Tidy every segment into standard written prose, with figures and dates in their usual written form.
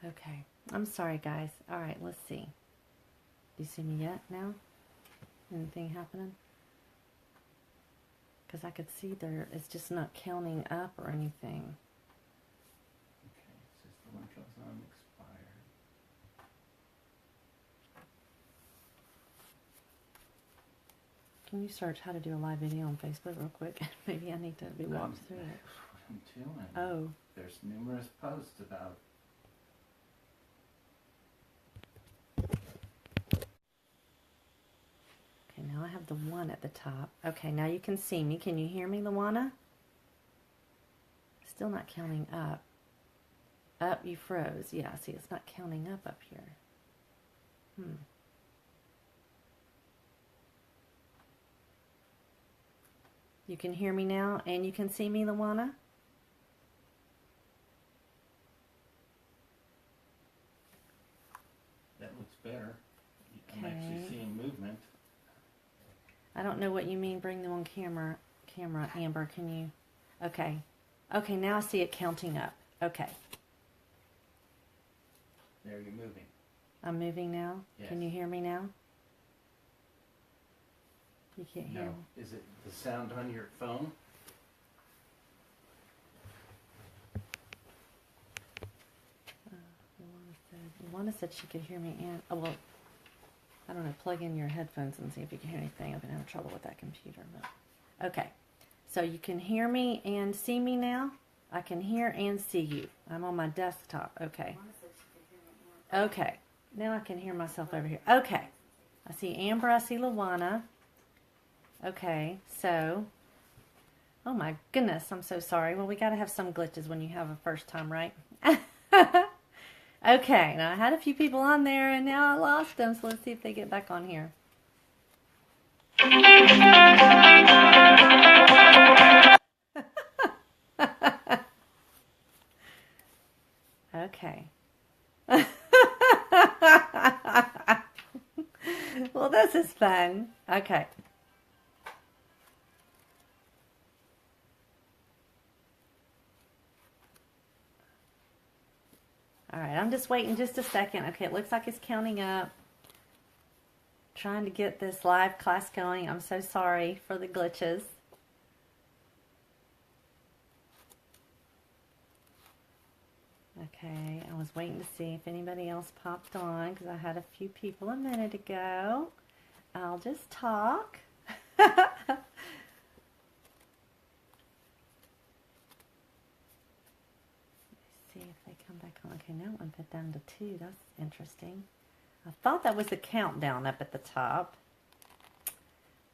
Okay. I'm sorry, guys. All right, let's see. Do you see me yet now? Anything happening? Because I could see there, it's just not counting up or anything. Okay, it says the link goes on expired. Can you search how to do a live video on Facebook real quick? Maybe I need to be walked through it. That's what I'm doing. Oh. There's numerous posts about. Okay, now I have the 1 at the top. Okay, now you can see me. Can you hear me, Luana? Still not counting up. Up, you froze. Yeah, see, it's not counting up here. You can hear me now, and you can see me, Luana? That looks better. I'm Okay. actually seeing movement. I don't know what you mean, bring them on camera, Amber, can you? Okay. Okay, now I see it counting up. Okay. There, you're moving. I'm moving now? Yes. Can you hear me now? You can't hear No. me. Is it the sound on your phone? Luana said she could hear me, and oh, well, I don't know, plug in your headphones and see if you can hear anything. I've been having trouble with that computer. But okay, so you can hear me and see me now? I can hear and see you. I'm on my desktop. Okay. Okay, now I can hear myself over here. Okay, I see Amber, I see Luana. Okay, so, oh my goodness, I'm so sorry. Well, we got to have some glitches when you have a first time, right? Okay, now I had a few people on there and now I lost them, so let's see if they get back on here. Okay. Well, this is fun. Okay. All right, I'm just waiting just a second. Okay, it looks like it's counting up. Trying to get this live class going. I'm so sorry for the glitches. Okay, I was waiting to see if anybody else popped on because I had a few people a minute ago. I'll just talk. See if they come back on. Okay, now I'm put down to 2. That's interesting. I thought that was the countdown up at the top.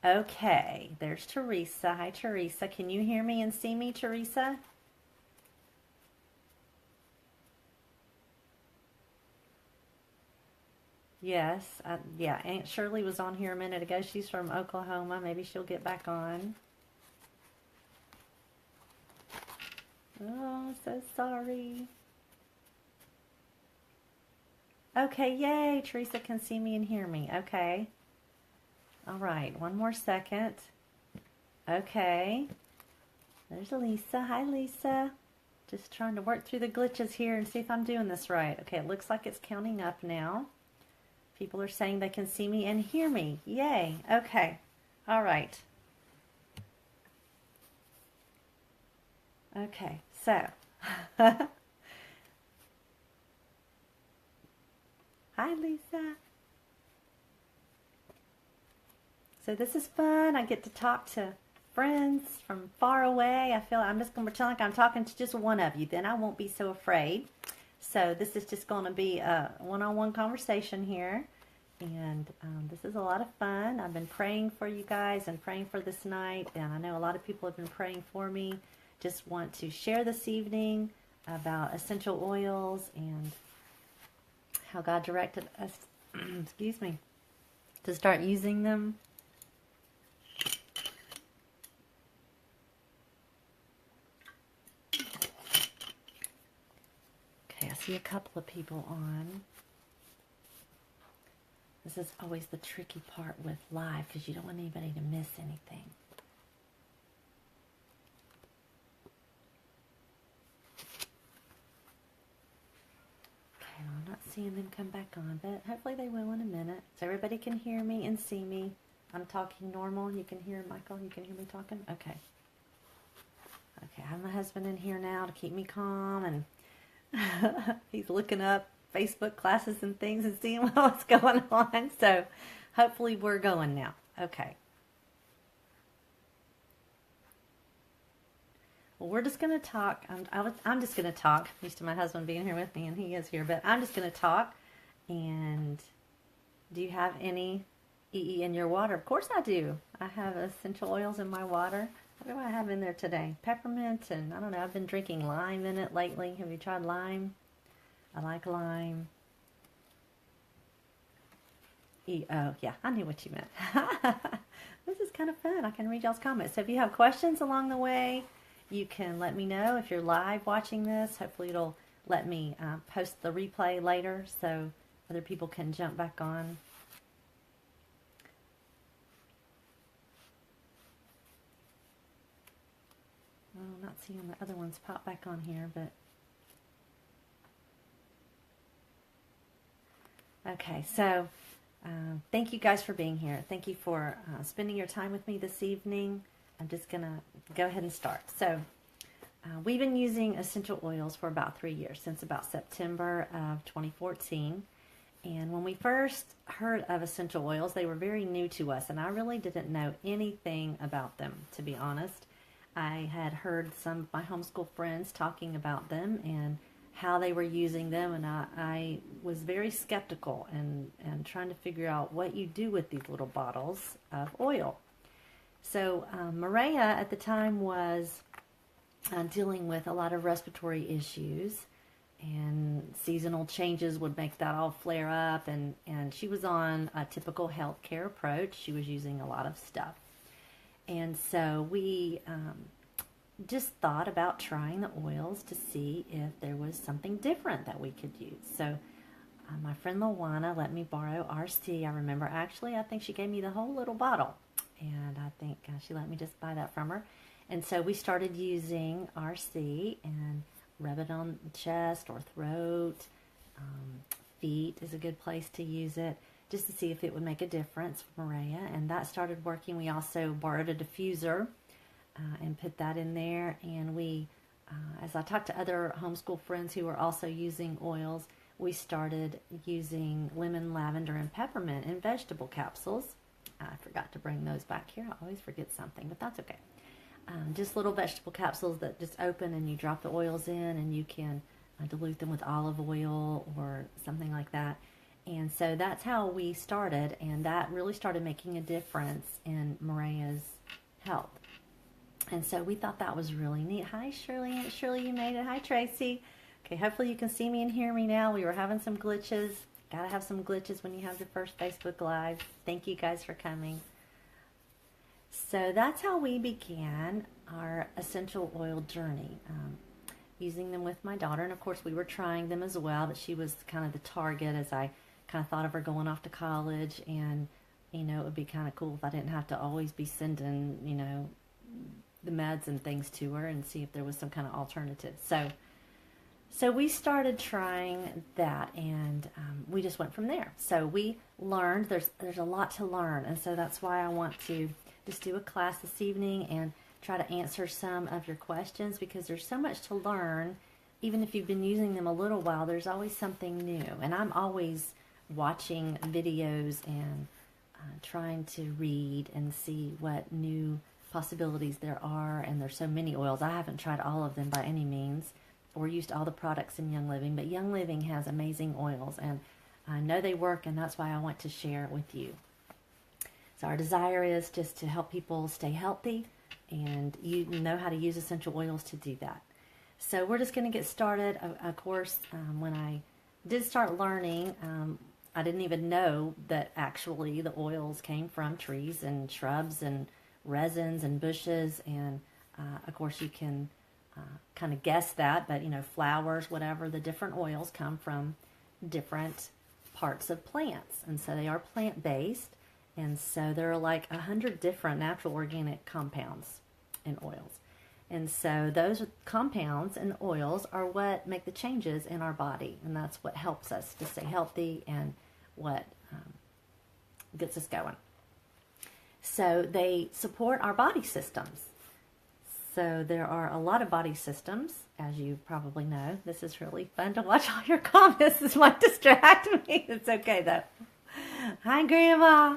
Okay, there's Teresa. Hi, Teresa. Can you hear me and see me, Teresa? Yes. Yeah, Aunt Shirley was on here a minute ago. She's from Oklahoma. Maybe she'll get back on. Oh, so sorry. Okay, yay. Teresa can see me and hear me. Okay. All right, one more second. Okay. There's Lisa. Hi, Lisa. Just trying to work through the glitches here and see if I'm doing this right. Okay, it looks like it's counting up now. People are saying they can see me and hear me. Yay. Okay. All right. Okay, so. Hi, Lisa. So this is fun. I get to talk to friends from far away. I feel I'm just going to pretend like I'm talking to just one of you. Then I won't be so afraid. So this is just going to be a one-on-one conversation here. And this is a lot of fun. I've been praying for you guys and praying for this night. And I know a lot of people have been praying for me. Just want to share this evening about essential oils and how God directed us, excuse me, to start using them. Okay, I see a couple of people on. This is always the tricky part with live because you don't want anybody to miss anything. Okay, not seeing them come back on, but hopefully they will in a minute. So everybody can hear me and see me. I'm talking normal. You can hear Michael. You can hear me talking? Okay. Okay, I have my husband in here now to keep me calm, and he's looking up Facebook classes and things and seeing what's going on. So hopefully we're going now. Okay. Well, we're just going to talk. I'm just going to talk. I'm used to my husband being here with me, and he is here. But I'm just going to talk. And do you have any EE in your water? Of course I do. I have essential oils in my water. What do I have in there today? Peppermint, and I don't know. I've been drinking lime in it lately. Have you tried lime? I like lime. Oh, yeah, I knew what you meant. This is kind of fun. I can read y'all's comments. So if you have questions along the way, you can let me know. If you're live watching this, hopefully it'll let me post the replay later so other people can jump back on. Well, I'm not seeing the other ones pop back on here, but okay, so thank you guys for being here. Thank you for spending your time with me this evening. I'm just going to go ahead and start. So we've been using essential oils for about 3 years, since about September of 2014. And when we first heard of essential oils, they were very new to us, and I really didn't know anything about them, to be honest. I had heard some of my homeschool friends talking about them and how they were using them, and I was very skeptical and trying to figure out what you do with these little bottles of oil. So Maria at the time was dealing with a lot of respiratory issues, and seasonal changes would make that all flare up, and she was on a typical healthcare approach. She was using a lot of stuff. And so we just thought about trying the oils to see if there was something different that we could use. So my friend Luana let me borrow RC. I remember, actually, I think she gave me the whole little bottle. And I think she let me just buy that from her. And so we started using RC and rub it on the chest or throat. Feet is a good place to use it, just to see if it would make a difference for Maria. And that started working. We also borrowed a diffuser and put that in there. And we, as I talked to other homeschool friends who were also using oils, we started using lemon, lavender, and peppermint in vegetable capsules. I forgot to bring those back here. I always forget something, but that's okay. Just little vegetable capsules that just open and you drop the oils in, and you can dilute them with olive oil or something like that. And so that's how we started, and that really started making a difference in Maria's health. And so we thought that was really neat. Hi, Shirley. Aunt Shirley, you made it. Hi, Tracy. Okay, hopefully you can see me and hear me now. We were having some glitches. Gotta have some glitches when you have your first Facebook Live. Thank you guys for coming. So that's how we began our essential oil journey, using them with my daughter. And of course we were trying them as well, but she was kind of the target, as I kind of thought of her going off to college, and you know, it would be kind of cool if I didn't have to always be sending, you know, the meds and things to her, and see if there was some kind of alternative. So we started trying that, and we just went from there. So we learned, there's a lot to learn, and so that's why I want to just do a class this evening and try to answer some of your questions, because there's so much to learn. Even if you've been using them a little while, there's always something new, and I'm always watching videos and trying to read and see what new possibilities there are, and there's so many oils. I haven't tried all of them by any means, or used all the products in Young Living, but Young Living has amazing oils, and I know they work, and that's why I want to share it with you. So our desire is just to help people stay healthy, and you know how to use essential oils to do that. So we're just going to get started. Of course, when I did start learning, I didn't even know that actually the oils came from trees and shrubs and resins and bushes, and of course you can kind of guess that, but you know, flowers, whatever, the different oils come from different parts of plants, and so they are plant-based, and so there are like 100 different natural organic compounds in oils. And so those compounds and oils are what make the changes in our body, and that's what helps us to stay healthy and what gets us going. So they support our body systems. So there are a lot of body systems, as you probably know. This is really fun to watch all your comments. This might distract me. It's okay, though. Hi, Grandma.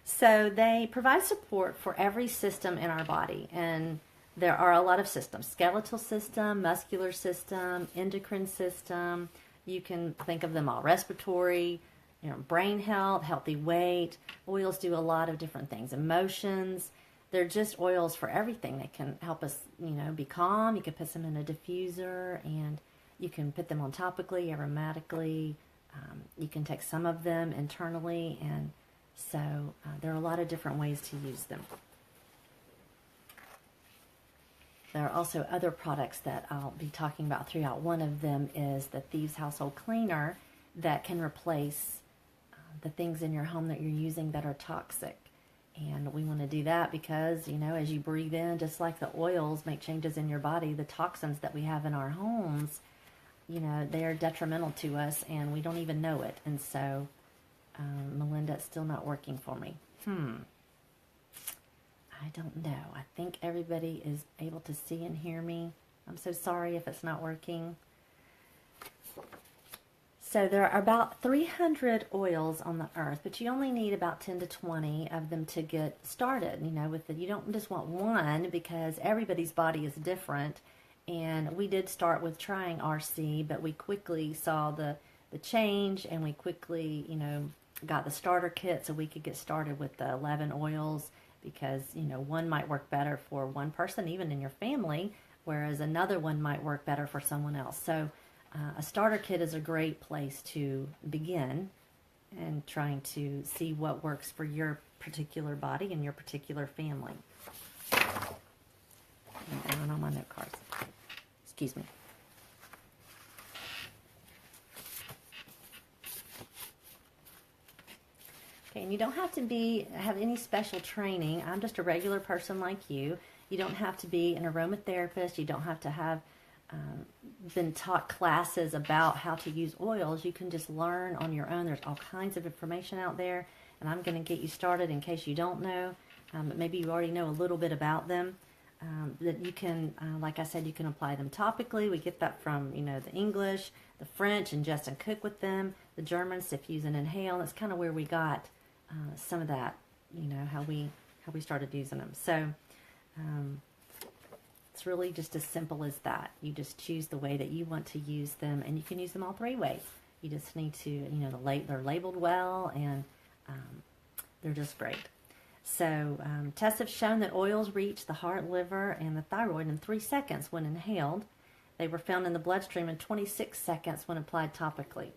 So they provide support for every system in our body. And there are a lot of systems. Skeletal system, muscular system, endocrine system. You can think of them all. Respiratory, brain health, healthy weight. Oils do a lot of different things. Emotions. They're just oils for everything. They can help us, be calm. You can put them in a diffuser, and you can put them on topically, aromatically. You can take some of them internally, and so there are a lot of different ways to use them. There are also other products that I'll be talking about throughout. One of them is the Thieves Household Cleaner that can replace the things in your home that you're using that are toxic. And we want to do that because, as you breathe in, just like the oils make changes in your body, the toxins that we have in our homes, they are detrimental to us and we don't even know it. And so, Melinda, it's still not working for me. I don't know. I think everybody is able to see and hear me. I'm so sorry if it's not working. So there are about 300 oils on the earth, but you only need about 10 to 20 of them to get started. You don't just want one because everybody's body is different. And we did start with trying RC, but we quickly saw the change, and we quickly, got the starter kit so we could get started with the 11 oils because, one might work better for one person, even in your family, whereas another one might work better for someone else. So a starter kit is a great place to begin and trying to see what works for your particular body and your particular family. I'm going on my note cards. Excuse me. Okay, and you don't have to have any special training. I'm just a regular person like you. You don't have to be an aromatherapist. You don't have to have been taught classes about how to use oils. You can just learn on your own. There's all kinds of information out there, and I'm going to get you started in case you don't know. But maybe you already know a little bit about them. That you can, like I said, you can apply them topically. We get that from, the English, the French, ingest and cook with them. The Germans, diffuse and inhale. That's kind of where we got some of that, how we started using them. So it's really just as simple as that. You just choose the way that you want to use them, and you can use them all three ways. You just need to, they're labeled well, and they're just great. So tests have shown that oils reach the heart, liver, and the thyroid in 3 seconds when inhaled. They were found in the bloodstream in 26 seconds when applied topically.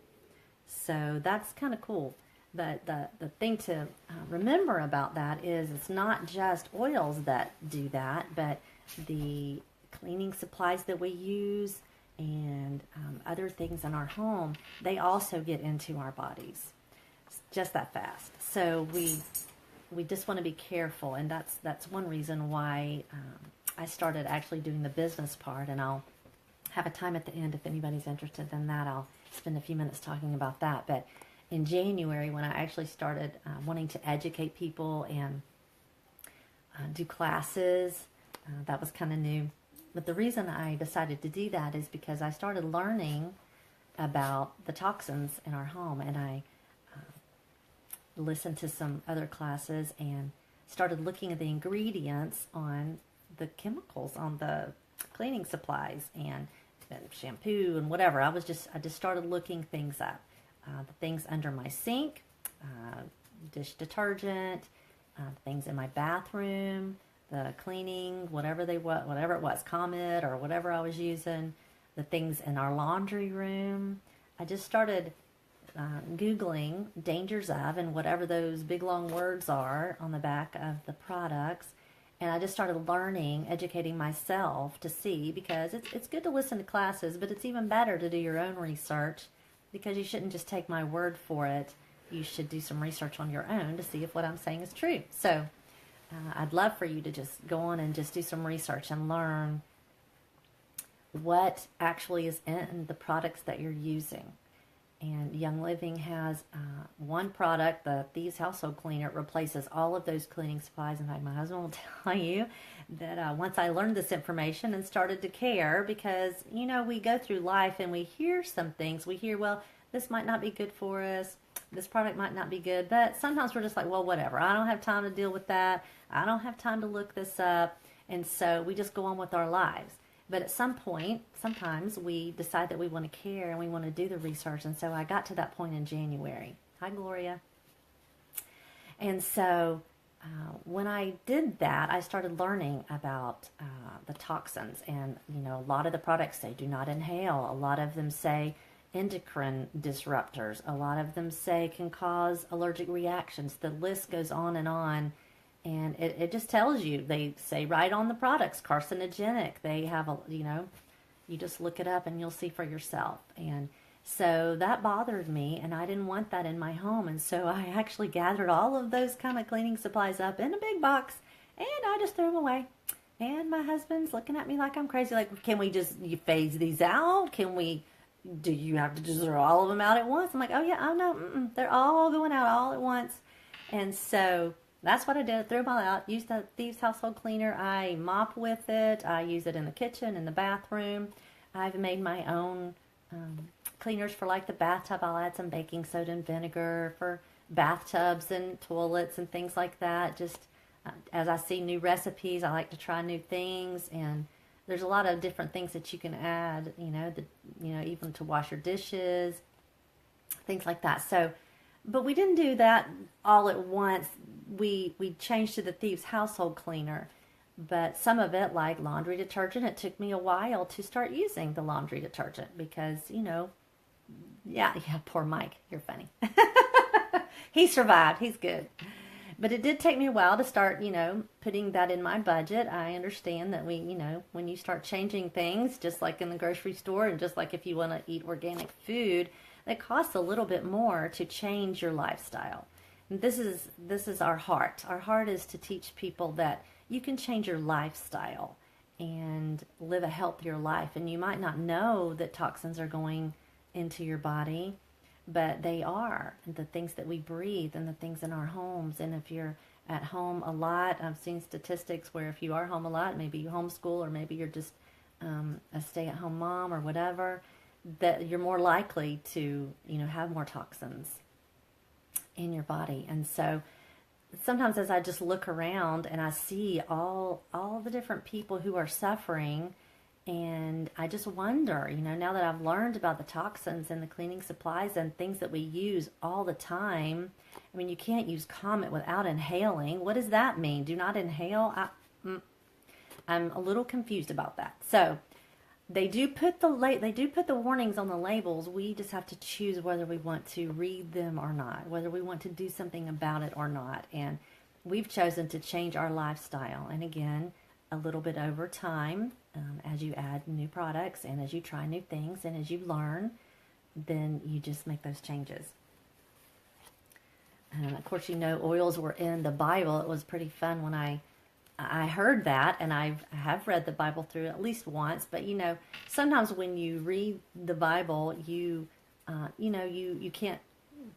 So that's kind of cool. But the thing to remember about that is it's not just oils that do that, but the cleaning supplies that we use and other things in our home, they also get into our bodies just that fast. So we just want to be careful, and that's one reason why I started actually doing the business part, and I'll have a time at the end if anybody's interested in that. I'll spend a few minutes talking about that. But in January, when I actually started wanting to educate people and do classes, that was kind of new. But the reason I decided to do that is because I started learning about the toxins in our home, and I listened to some other classes and started looking at the ingredients on the chemicals on the cleaning supplies and shampoo and whatever. I just started looking things up. The things under my sink, dish detergent, things in my bathroom, the cleaning, whatever it was, Comet or whatever I was using, the things in our laundry room. I just started Googling dangers of and whatever those big long words are on the back of the products. And I just started learning, educating myself to see, because it's good to listen to classes, but it's even better to do your own research, because you shouldn't just take my word for it. You should do some research on your own to see if what I'm saying is true. So I'd love for you to just go on and just do some research and learn what actually is in the products that you're using. And Young Living has one product, the Thieves Household Cleaner. It replaces all of those cleaning supplies. In fact, my husband will tell you that once I learned this information and started to care, because, you know, we go through life and we hear some things. We hear, well, this might not be good for us. This product might not be good. But sometimes we're just like, well, whatever. I don't have time to deal with that. I don't have time to look this up. And so we just go on with our lives. But at some point, sometimes we decide that we want to care and we want to do the research. And so I got to that point in January. Hi, Gloria. And so when I did that, I started learning about the toxins. And, you know, a lot of the products say do not inhale. A lot of them say endocrine disruptors. A lot of them say can cause allergic reactions. The list goes on and on. And it just tells you, they say right on the products, carcinogenic. They have, you know, you just look it up and you'll see for yourself. And so that bothered me, and I didn't want that in my home. And so I actually gathered all of those kind of cleaning supplies up in a big box, and I just threw them away. And my husband's looking at me like I'm crazy, like, can we just phase these out? Do you have to just throw all of them out at once? I'm like, oh yeah, oh no, they're all going out all at once. And so that's what I did. Threw them all out. Used the Thieves Household Cleaner. I mop with it. I use it in the kitchen, in the bathroom. I've made my own cleaners for like the bathtub. I'll add some baking soda and vinegar for bathtubs and toilets and things like that. Just as I see new recipes, I like to try new things. And there's a lot of different things that you can add. You know, even to wash your dishes, things like that. So. But we didn't do that all at once. We changed to the Thieves Household Cleaner. But some of it, like laundry detergent, it took me a while to start using the laundry detergent because, you know, yeah, poor Mike, you're funny. He survived. He's good. But it did take me a while to start, you know, putting that in my budget. I understand that when you start changing things, just like in the grocery store and just like if you want to eat organic food, it costs a little bit more to change your lifestyle. And this is our heart. Our heart is to teach people that you can change your lifestyle and live a healthier life. And you might not know that toxins are going into your body, but they are. And the things that we breathe and the things in our homes. And if you're at home a lot, I've seen statistics where if you are home a lot, maybe you homeschool or maybe you're just a stay-at-home mom or whatever, that you're more likely to, you know, have more toxins in your body. And so sometimes as I just look around and I see all the different people who are suffering, and I just wonder, you know, now that I've learned about the toxins and the cleaning supplies and things that we use all the time. I mean, you can't use Comet without inhaling. What does that mean? Do not inhale? I'm a little confused about that. So They do put the warnings on the labels. We just have to choose whether we want to read them or not, whether we want to do something about it or not. And we've chosen to change our lifestyle. And again, a little bit over time, as you add new products and as you try new things and as you learn, then you just make those changes. And of course, you know, oils were in the Bible. It was pretty fun when I heard that, and I have read the Bible through at least once. But you know, sometimes when you read the Bible, you can't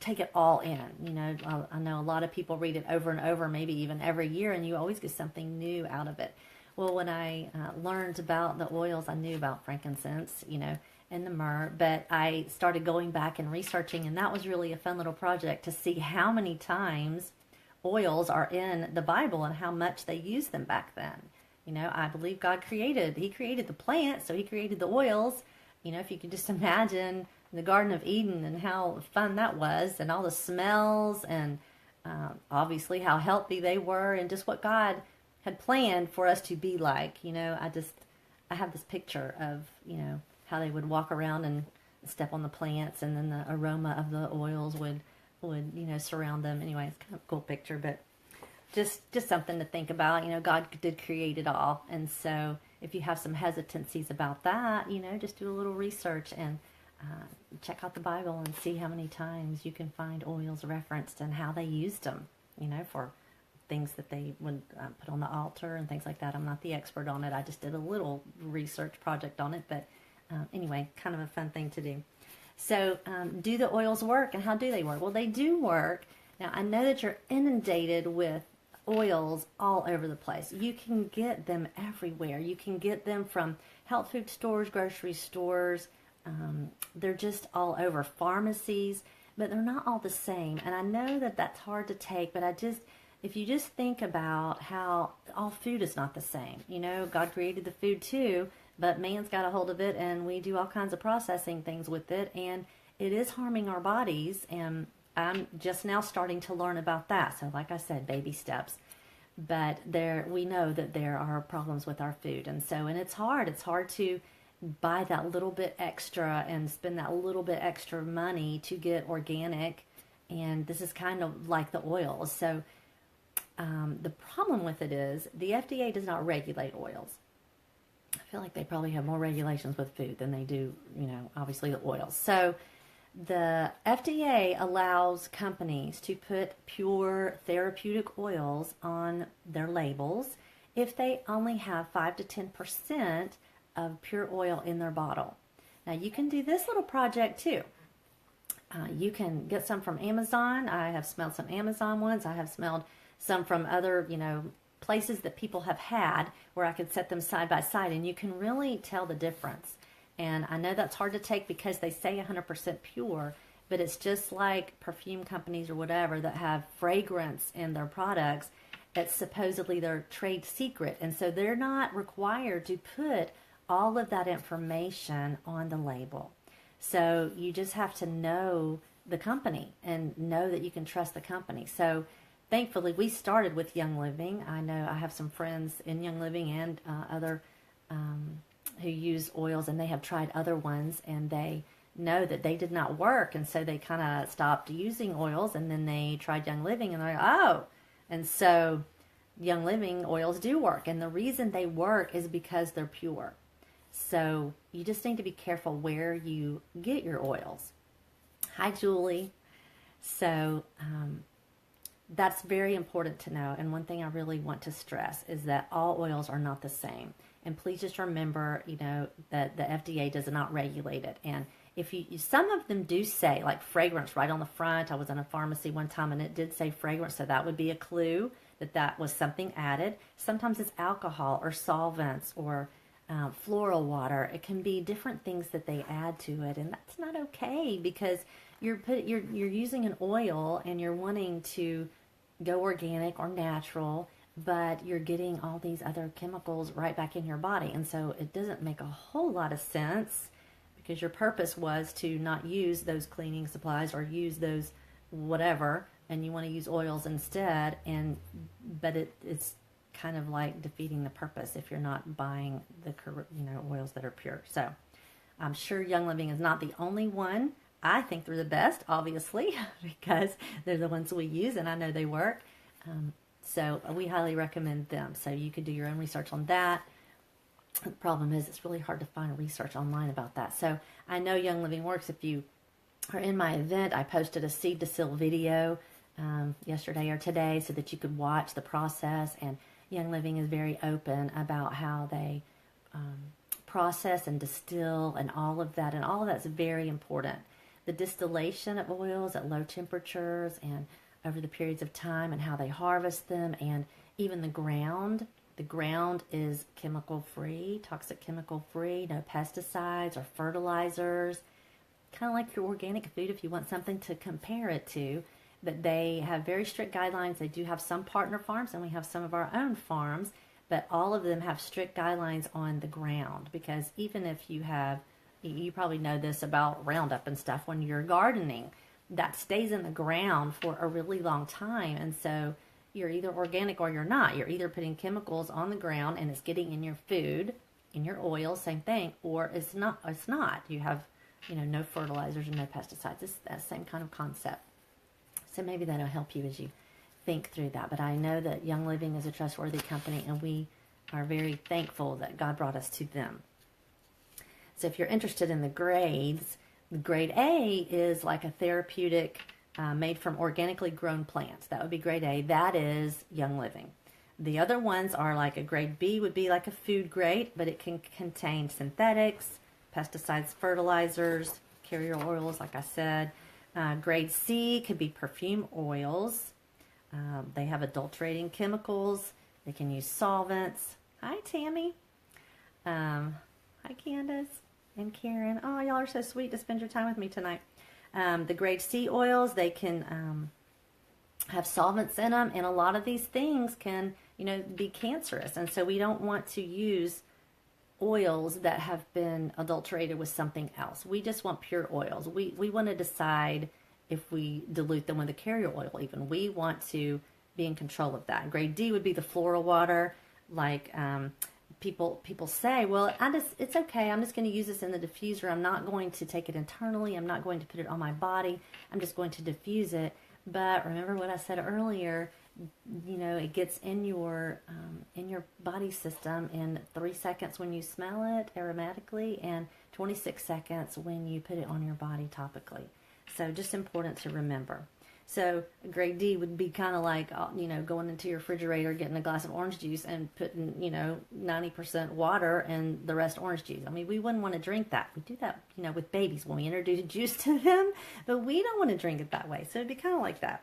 take it all in. You know, I know a lot of people read it over and over, maybe even every year, and you always get something new out of it. Well, when I learned about the oils, I knew about frankincense, you know, and the myrrh, but I started going back and researching, and that was really a fun little project to see how many times oils are in the Bible and how much they used them back then. You know, I believe He created the plant, so He created the oils. You know, if you could just imagine the Garden of Eden and how fun that was, and all the smells, and obviously how healthy they were, and just what God had planned for us to be like. You know, I have this picture of, you know, how they would walk around and step on the plants, and then the aroma of the oils would you know, surround them. Anyway, it's kind of a cool picture, but just something to think about. You know, God did create it all, and so if you have some hesitancies about that, you know, just do a little research and check out the Bible and see how many times you can find oils referenced and how they used them, you know, for things that they would put on the altar and things like that. I'm not the expert on it. I just did a little research project on it, but anyway, kind of a fun thing to do. So do the oils work, and how do they work? Well, they do work. Now, I know that you're inundated with oils all over the place. You can get them everywhere. You can get them from health food stores, grocery stores. They're just all over, pharmacies, but they're not all the same. And I know that that's hard to take, but if you just think about how all food is not the same. You know, God created the food too, but man's got a hold of it, and we do all kinds of processing things with it, and it is harming our bodies, and I'm just now starting to learn about that. So like I said, baby steps. But we know that there are problems with our food, and it's hard. It's hard to buy that little bit extra and spend that little bit extra money to get organic, and this is kind of like the oils. So the problem with it is the FDA does not regulate oils. I feel like they probably have more regulations with food than they do, obviously the oils. So the FDA allows companies to put pure therapeutic oils on their labels if they only have 5 to 10% of pure oil in their bottle. Now, you can do this little project too. You can get some from Amazon. I have smelled some Amazon ones. I have smelled some from other, places that people have had where I could set them side by side, and you can really tell the difference. And I know that's hard to take because they say 100% pure, but it's just like perfume companies or whatever that have fragrance in their products. It's supposedly their trade secret. And so they're not required to put all of that information on the label. So you just have to know the company and know that you can trust the company. So thankfully, we started with Young Living. I know I have some friends in Young Living and other who use oils, and they have tried other ones, and they know that they did not work, and so they kind of stopped using oils, and then they tried Young Living, and they're like, oh, and so Young Living oils do work, and the reason they work is because they're pure. So you just need to be careful where you get your oils. Hi, Julie. So that's very important to know, and one thing I really want to stress is that all oils are not the same. And please just remember, that the FDA does not regulate it. And some of them do say, like fragrance right on the front. I was in a pharmacy one time and it did say fragrance, so that would be a clue that was something added. Sometimes it's alcohol or solvents or floral water. It can be different things that they add to it, and that's not okay because you're using an oil and you're wanting to go organic or natural, but you're getting all these other chemicals right back in your body. And so it doesn't make a whole lot of sense because your purpose was to not use those cleaning supplies or use those whatever, and you want to use oils instead. But it's kind of like defeating the purpose if you're not buying the oils that are pure. So I'm sure Young Living is not the only one. I think they're the best, obviously, because they're the ones we use, and I know they work. So we highly recommend them. So you could do your own research on that. The problem is it's really hard to find research online about that. So I know Young Living works. If you are in my event, I posted a seed to seal video yesterday or today so that you could watch the process. And Young Living is very open about how they process and distill and all of that. And all of that's very important. The distillation of oils at low temperatures and over the periods of time and how they harvest them, and even the ground. The ground is chemical free, toxic chemical free, no pesticides or fertilizers. Kind of like your organic food if you want something to compare it to. But they have very strict guidelines. They do have some partner farms, and we have some of our own farms, but all of them have strict guidelines on the ground, because even if you probably know this about Roundup and stuff, when you're gardening, that stays in the ground for a really long time. And so you're either organic or you're not. You're either putting chemicals on the ground and it's getting in your food, in your oil, same thing, or it's not. You have, no fertilizers and no pesticides. It's that same kind of concept. So maybe that'll help you as you think through that. But I know that Young Living is a trustworthy company, and we are very thankful that God brought us to them. So if you're interested in the grades, grade A is like a therapeutic made from organically grown plants. That would be grade A. That is Young Living. The other ones are like a grade B would be like a food grade, but it can contain synthetics, pesticides, fertilizers, carrier oils, like I said. Grade C could be perfume oils. They have adulterating chemicals. They can use solvents. Hi, Tammy. Hi, Candace and Karen. Oh, y'all are so sweet to spend your time with me tonight. The grade C oils, they can have solvents in them, and a lot of these things can, be cancerous. And so we don't want to use oils that have been adulterated with something else. We just want pure oils. We want to decide if we dilute them with a carrier oil even. We want to be in control of that. Grade D would be the floral water. Like people say, well, it's okay. I'm just going to use this in the diffuser. I'm not going to take it internally. I'm not going to put it on my body. I'm just going to diffuse it. But remember what I said earlier, it gets in your body system in 3 seconds when you smell it aromatically and 26 seconds when you put it on your body topically. So just important to remember. So grade D would be kind of like, going into your refrigerator, getting a glass of orange juice and putting, 90% water and the rest orange juice. I mean, we wouldn't want to drink that. We do that, with babies when we introduce juice to them, but we don't want to drink it that way. So it'd be kind of like that.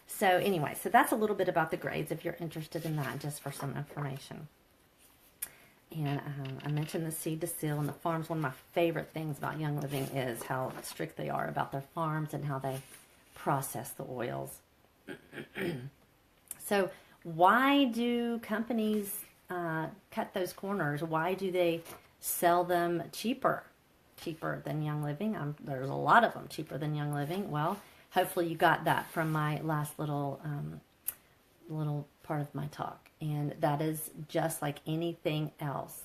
So anyway, so that's a little bit about the grades if you're interested in that, just for some information. And I mentioned the seed to seal and the farms. One of my favorite things about Young Living is how strict they are about their farms and how they process the oils. So why do companies cut those corners? Why do they sell them cheaper than Young Living? There's a lot of them cheaper than Young Living. Well, hopefully you got that from my last little part of my talk. And that is just like anything else.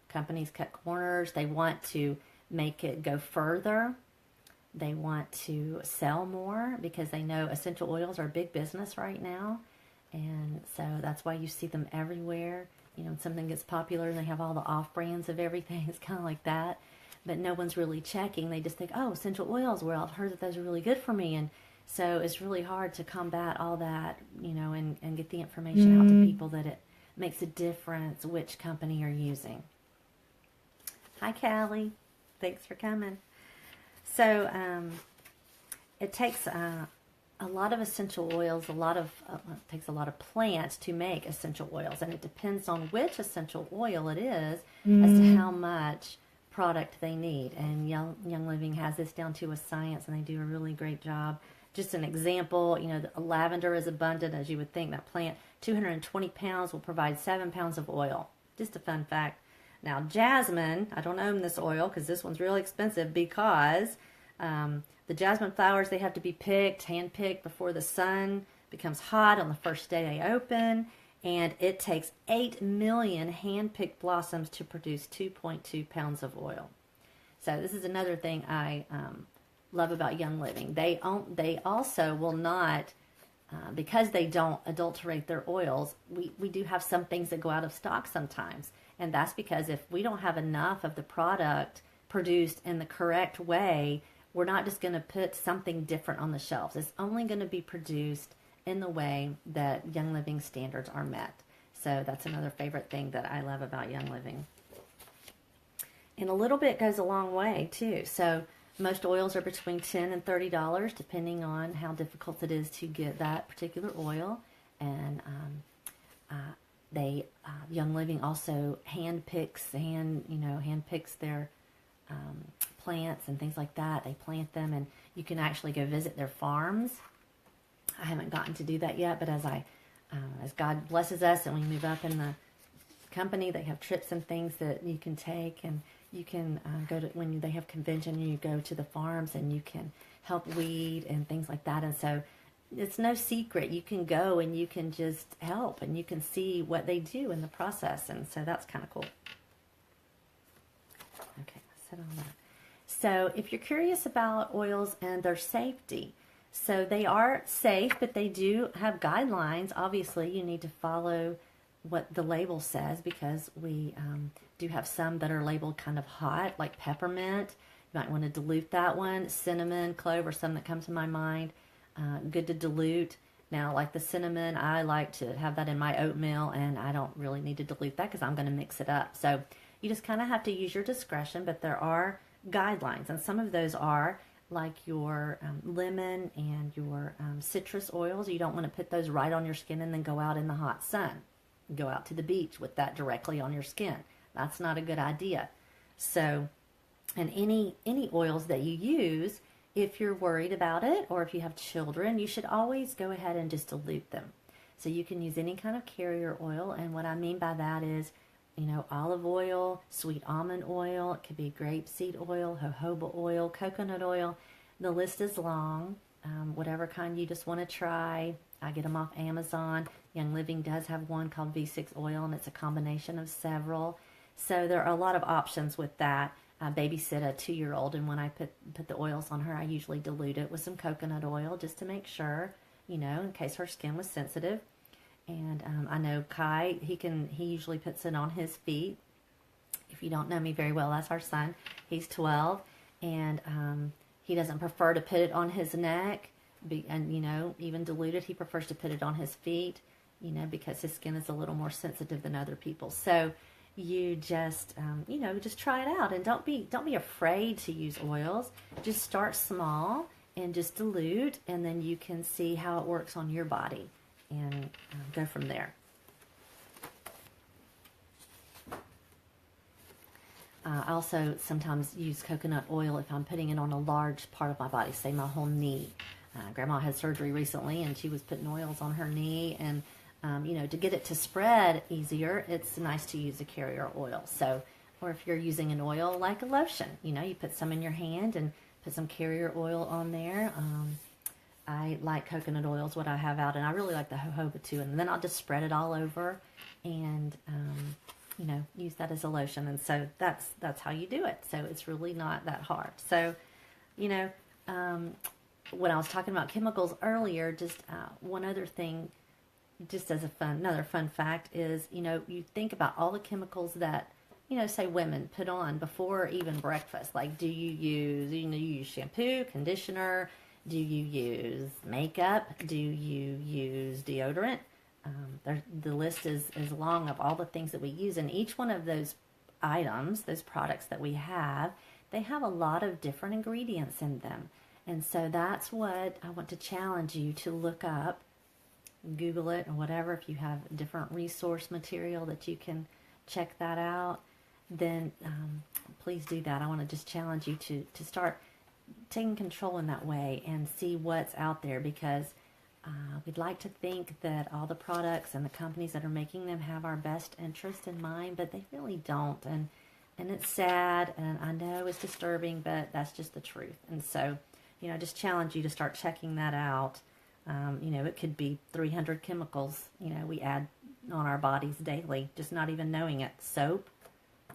Companies cut corners. They want to make it go further. They want to sell more because they know essential oils are a big business right now. And so that's why you see them everywhere. When something gets popular and they have all the off-brands of everything, it's kind of like that. But no one's really checking. They just think, oh, essential oils, well, I've heard that those are really good for me. And so it's really hard to combat all that, and get the information out to people that it makes a difference which company you're using. Hi, Callie. Thanks for coming. So it takes a lot of essential oils, it takes a lot of plants to make essential oils, and it depends on which essential oil it is as to how much product they need. And Young Living has this down to a science, and they do a really great job. Just an example, the lavender is abundant, as you would think. That plant, 220 pounds will provide 7 pounds of oil. Just a fun fact. Now, jasmine, I don't own this oil because this one's really expensive because the jasmine flowers, they have to be hand-picked before the sun becomes hot on the first day they open. And it takes 8 million hand-picked blossoms to produce 2.2 pounds of oil. So this is another thing I love about Young Living. They also will not, because they don't adulterate their oils, we do have some things that go out of stock sometimes. And that's because if we don't have enough of the product produced in the correct way, we're not just going to put something different on the shelves. It's only going to be produced in the way that Young Living standards are met. So that's another favorite thing that I love about Young Living. And a little bit goes a long way too. So most oils are between $10 and $30, depending on how difficult it is to get that particular oil. And Young Living also handpicks their plants and things like that. They plant them, and you can actually go visit their farms. I haven't gotten to do that yet, but as God blesses us and we move up in the company, they have trips and things that you can take, and you can go to, when they have convention, you go to the farms and you can help weed and things like that. And so it's no secret. You can go and you can just help, and you can see what they do in the process. And so that's kind of cool. Okay, set on that. So if you're curious about oils and their safety, so they are safe, but they do have guidelines. Obviously, you need to follow what the label says, because we do have some that are labeled kind of hot, like peppermint. You might want to dilute that one. Cinnamon, clove are some that come to my mind. Good to dilute. Now, like the cinnamon, I like to have that in my oatmeal, and I don't really need to dilute that because I'm going to mix it up. So you just kind of have to use your discretion, but there are guidelines, and some of those are like your lemon and your citrus oils. You don't want to put those right on your skin and then go out in the hot sun. Go out to the beach with that directly on your skin. That's not a good idea. So, and any oils that you use, if you're worried about it or if you have children, you should always go ahead and just dilute them. So you can use any kind of carrier oil, and what I mean by that is, you know, olive oil, sweet almond oil, it could be grapeseed oil, jojoba oil, coconut oil. The list is long. Whatever kind you just want to try. I get them off Amazon. Young Living does have one called V6 oil, and it's a combination of several. So there are a lot of options with that. I babysit a 2-year-old, and when I put the oils on her, I usually dilute it with some coconut oil just to make sure, you know, in case her skin was sensitive. And I know Kai, he usually puts it on his feet. If you don't know me very well, that's our son. He's 12, and he doesn't prefer to put it on his neck, and, you know, even diluted, he prefers to put it on his feet, you know, because his skin is a little more sensitive than other people's. So you just, you know, just try it out, and don't be afraid to use oils. Just start small and just dilute, and then you can see how it works on your body, and go from there. I also sometimes use coconut oil if I'm putting it on a large part of my body, say my whole knee. Grandma had surgery recently, and she was putting oils on her knee, and you know, to get it to spread easier, it's nice to use a carrier oil. So, or if you're using an oil like a lotion, you know, you put some in your hand and put some carrier oil on there. I like coconut oil is what I have out, and I really like the jojoba too. And then I'll just spread it all over, and you know, use that as a lotion. And so that's how you do it. So it's really not that hard. So, you know, when I was talking about chemicals earlier, just one other thing, just as another fun fact is, you know, you think about all the chemicals that, you know, say women put on before even breakfast. Like, do you use shampoo, conditioner? Do you use makeup? Do you use deodorant? The list is long of all the things that we use, and each one of those items, those products that we have, they have a lot of different ingredients in them. And so that's what I want to challenge you to look up, Google it or whatever. If you have different resource material that you can check that out, then please do that. I want to just challenge you to start taking control in that way and see what's out there, because we'd like to think that all the products and the companies that are making them have our best interest in mind, but they really don't. And it's sad, and I know it's disturbing, but that's just the truth. And so, you know, I just challenge you to start checking that out. You know, it could be 300 chemicals, you know, we add on our bodies daily, just not even knowing it. Soap,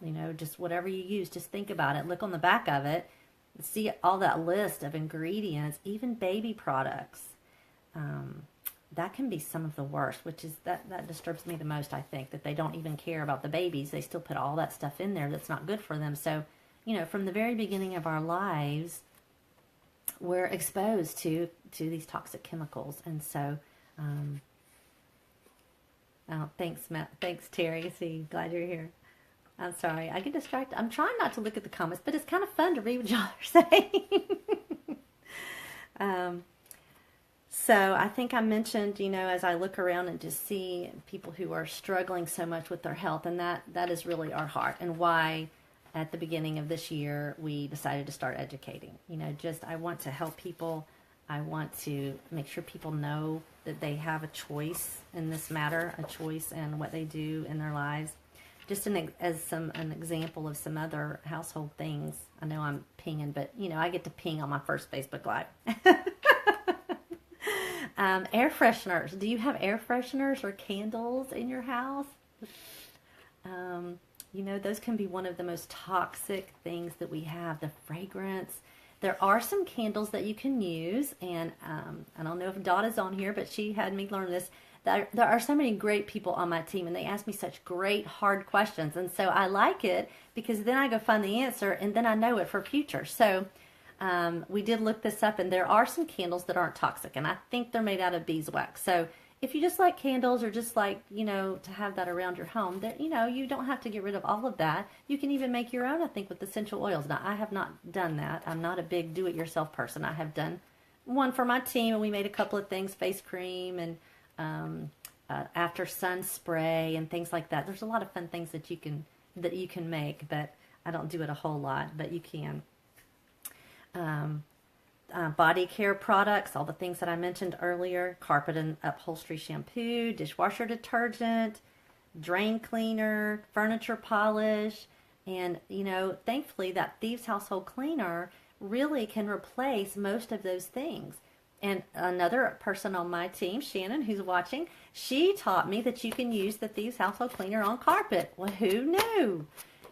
you know, just whatever you use, just think about it. Look on the back of it, see all that list of ingredients, even baby products. That can be some of the worst, which is that disturbs me the most. I think that they don't even care about the babies. They still put all that stuff in there that's not good for them. So, you know, from the very beginning of our lives, we're exposed to these toxic chemicals. And so, thanks, Terry. See, glad you're here. I'm sorry, I get distracted. I'm trying not to look at the comments, but it's kind of fun to read what y'all are saying. So I think I mentioned, you know, as I look around and just see people who are struggling so much with their health, and that is really our heart, and why at the beginning of this year we decided to start educating. You know, just I want to help people. I want to make sure people know that they have a choice in this matter, a choice in what they do in their lives. Just an example of some other household things. I know I'm pinging, but, you know, I get to ping on my first Facebook Live. Air fresheners. Do you have air fresheners or candles in your house? You know, those can be one of the most toxic things that we have, the fragrance. There are some candles that you can use, and I don't know if Dot is on here, but she had me learn this. there are so many great people on my team, and they ask me such great, hard questions. And so I like it because then I go find the answer, and then I know it for future. So we did look this up, and there are some candles that aren't toxic, and I think they're made out of beeswax. So if you just like candles or just like, to have that around your home, that, you don't have to get rid of all of that. You can even make your own, I think, with essential oils. Now, I have not done that. I'm not a big do-it-yourself person. I have done one for my team, and we made a couple of things, face cream and after sun spray and things like that. There's a lot of fun things that you can make, but I don't do it a whole lot, but you can. Body care products, all the things that I mentioned earlier, carpet and upholstery shampoo, dishwasher detergent, drain cleaner, furniture polish, and, thankfully that Thieves Household Cleaner really can replace most of those things. And another person on my team, Shannon, who's watching, she taught me that you can use the Thieves Household Cleaner on carpet. Well, who knew?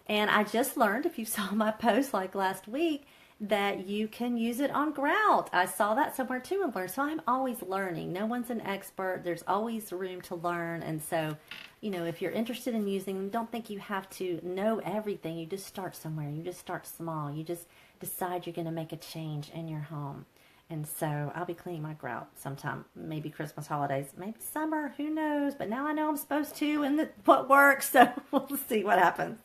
And I just learned, if you saw my post like last week, that you can use it on grout. I saw that somewhere too and learned. So I'm always learning. No one's an expert. There's always room to learn. And so, if you're interested in using them, don't think you have to know everything. You just start somewhere. You just start small. You just decide you're going to make a change in your home. And so I'll be cleaning my grout sometime, maybe Christmas holidays, maybe summer, who knows. But now I know I'm supposed to and what works, so we'll see what happens.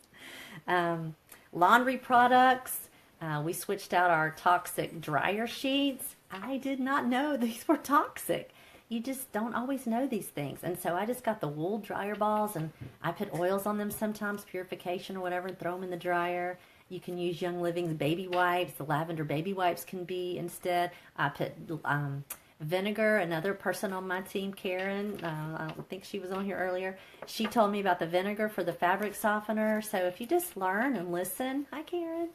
Laundry products. We switched out our toxic dryer sheets. I did not know these were toxic. You just don't always know these things. And so I just got the wool dryer balls, and I put oils on them sometimes, purification or whatever, and throw them in the dryer. You can use Young Living's baby wipes. The lavender baby wipes can be instead. I put vinegar. Another person on my team, Karen, I don't think she was on here earlier, she told me about the vinegar for the fabric softener. So if you just learn and listen, hi Karen,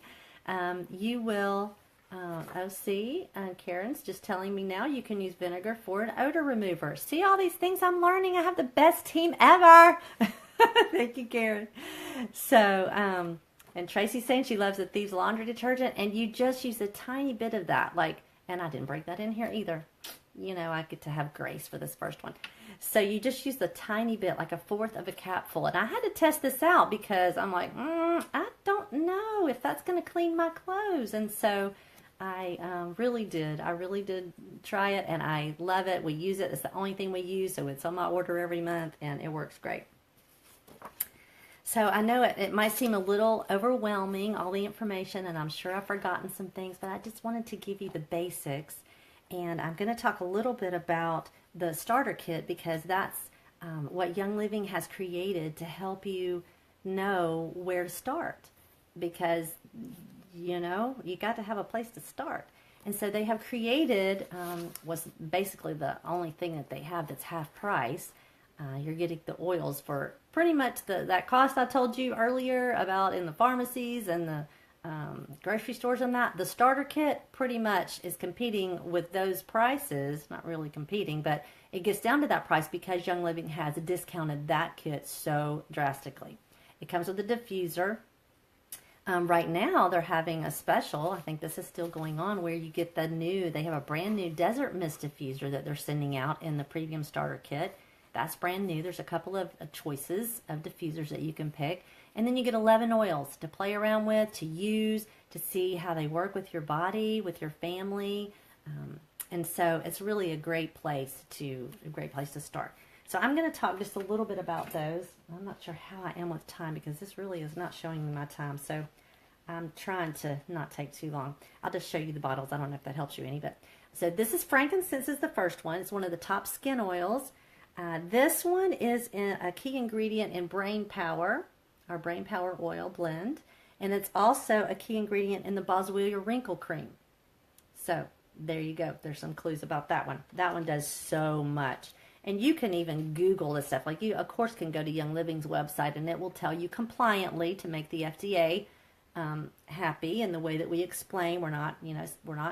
you will, Karen's just telling me now you can use vinegar for an odor remover. See all these things I'm learning? I have the best team ever. Thank you, Karen. So, and Tracy's saying she loves the Thieves laundry detergent, and you just use a tiny bit of that. And I didn't break that in here either. I get to have grace for this first one. So you just use the tiny bit, like a fourth of a capful. And I had to test this out because I'm like, I don't know if that's going to clean my clothes. And so I really did. I really did try it, and I love it. We use it. It's the only thing we use, so it's on my order every month, and it works great. So I know it might seem a little overwhelming, all the information, and I'm sure I've forgotten some things, but I just wanted to give you the basics. And I'm going to talk a little bit about the starter kit because that's what Young Living has created to help you know where to start. Because, you got to have a place to start. And so they have created, was basically the only thing that they have that's half price. You're getting the oils for pretty much that cost I told you earlier about in the pharmacies and the grocery stores and that. The starter kit pretty much is competing with those prices. Not really competing, but it gets down to that price because Young Living has discounted that kit so drastically. It comes with a diffuser. Right now they're having a special, I think this is still going on, where you get they have a brand new Desert Mist diffuser that they're sending out in the premium starter kit. That's brand new. There's a couple of choices of diffusers that you can pick. And then you get 11 oils to play around with, to use, to see how they work with your body, with your family. And so it's really a great place to start. So I'm going to talk just a little bit about those. I'm not sure how I am with time because this really is not showing me my time. So I'm trying to not take too long. I'll just show you the bottles. I don't know if that helps you any. So this is frankincense is the first one. It's one of the top skin oils. This one is a key ingredient in Brain Power, our Brain Power oil blend. And it's also a key ingredient in the Boswellia Wrinkle Cream. So there you go. There's some clues about that one. That one does so much. And you can even Google this stuff. Like you, of course, can go to Young Living's website and it will tell you compliantly to make the FDA happy in the way that we explain. We're not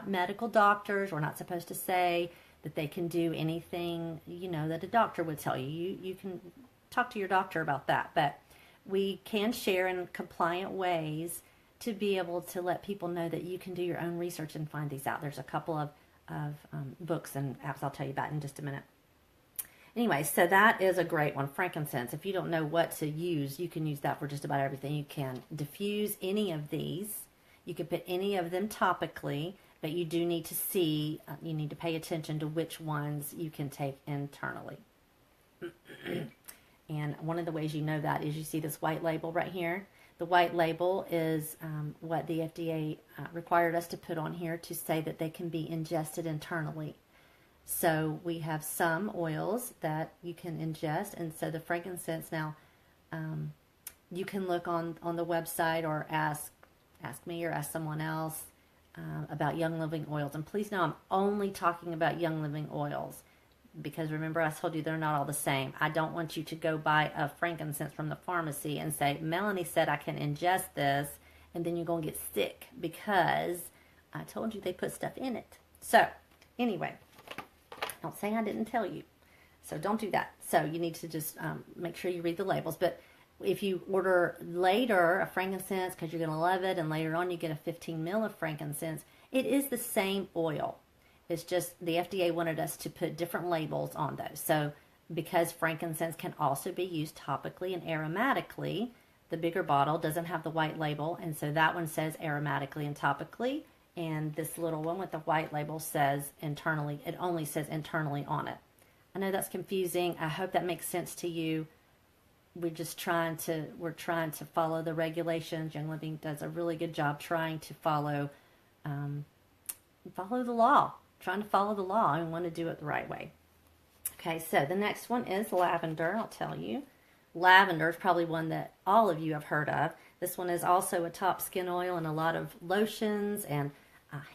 medical doctors. We're not supposed to say that they can do anything, that a doctor would tell you. You can talk to your doctor about that. But we can share in compliant ways to be able to let people know that you can do your own research and find these out. There's a couple of books and apps I'll tell you about in just a minute. Anyway, so that is a great one, frankincense. If you don't know what to use, you can use that for just about everything. You can diffuse any of these. You can put any of them topically, but you do need to see, you need to pay attention to which ones you can take internally. And one of the ways you know that is you see this white label right here. The white label is what the FDA required us to put on here to say that they can be ingested internally. So we have some oils that you can ingest, and so the frankincense now, you can look on the website or ask me or ask someone else about Young Living oils. And please know I'm only talking about Young Living oils because remember I told you they're not all the same. I don't want you to go buy a frankincense from the pharmacy and say, Melanie said I can ingest this, and then you're going to get sick because I told you they put stuff in it. So anyway, don't say I didn't tell you. So don't do that. So you need to just make sure you read the labels. But if you order later a frankincense because you're going to love it, and later on you get a 15 ml of frankincense, it is the same oil. It's just the FDA wanted us to put different labels on those. So because frankincense can also be used topically and aromatically, the bigger bottle doesn't have the white label, and so that one says aromatically and topically. And this little one with the white label says internally. It only says internally on it. I know that's confusing. I hope that makes sense to you. We're trying to follow the regulations. Young Living does a really good job trying to follow the law. Trying to follow the law and want to do it the right way. Okay, so the next one is lavender. I'll tell you. Lavender is probably one that all of you have heard of. This one is also a top skin oil in a lot of lotions and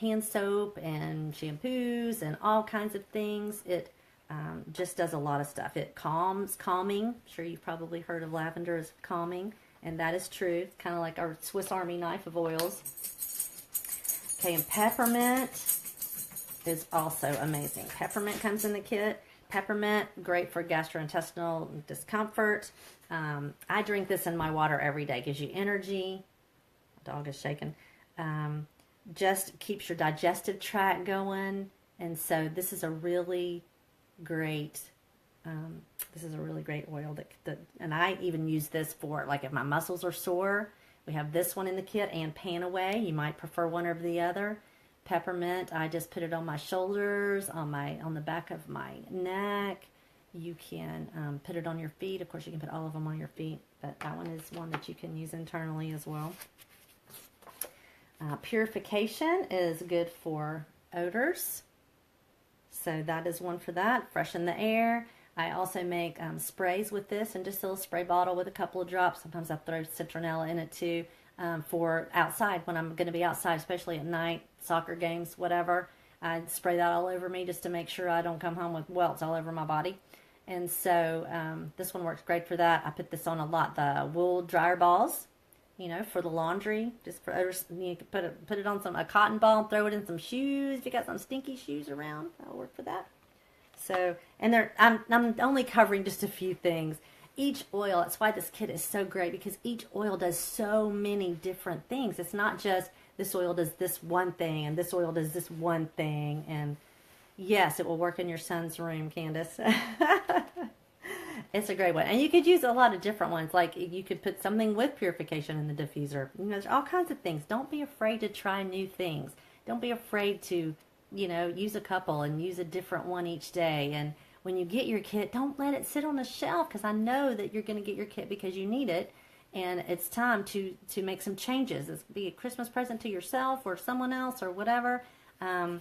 hand soap and shampoos and all kinds of things. It just does a lot of stuff. It calming. I'm sure you've probably heard of lavender as calming, and that is true. It's kind of like our Swiss Army knife of oils. Okay, and peppermint is also amazing. Peppermint comes in the kit. Peppermint, great for gastrointestinal discomfort. I drink this in my water every day. Gives you energy. My dog is shaking. Just keeps your digestive tract going. And so this is a really great oil that and I even use this for, like, if my muscles are sore. We have this one in the kit and Panaway. You might prefer one over the other. Peppermint, I just put it on my shoulders, on the back of my neck. You can put it on your feet. Of course, you can put all of them on your feet, but that one is one that you can use internally as well. Purification is good for odors. So that is one for that. Freshen the air. I also make sprays with this, and just a little spray bottle with a couple of drops. Sometimes I throw citronella in it too, for outside when I'm going to be outside, especially at night, soccer games, whatever. I spray that all over me just to make sure I don't come home with welts all over my body. And so this one works great for that. I put this on a lot. The wool dryer balls, for the laundry, just for odors. You can put it on a cotton ball, throw it in some shoes. If you got some stinky shoes around, that'll work for that. So, and I'm only covering just a few things. Each oil, that's why this kit is so great, because each oil does so many different things. It's not just this oil does this one thing and this oil does this one thing. And yes, it will work in your son's room, Candace. It's a great one. And you could use a lot of different ones. Like you could put something with purification in the diffuser. There's all kinds of things. Don't be afraid to try new things. Don't be afraid to, use a couple and use a different one each day. And when you get your kit, don't let it sit on a shelf, because I know that you're going to get your kit because you need it. And it's time to make some changes. It's be a Christmas present to yourself or someone else or whatever. New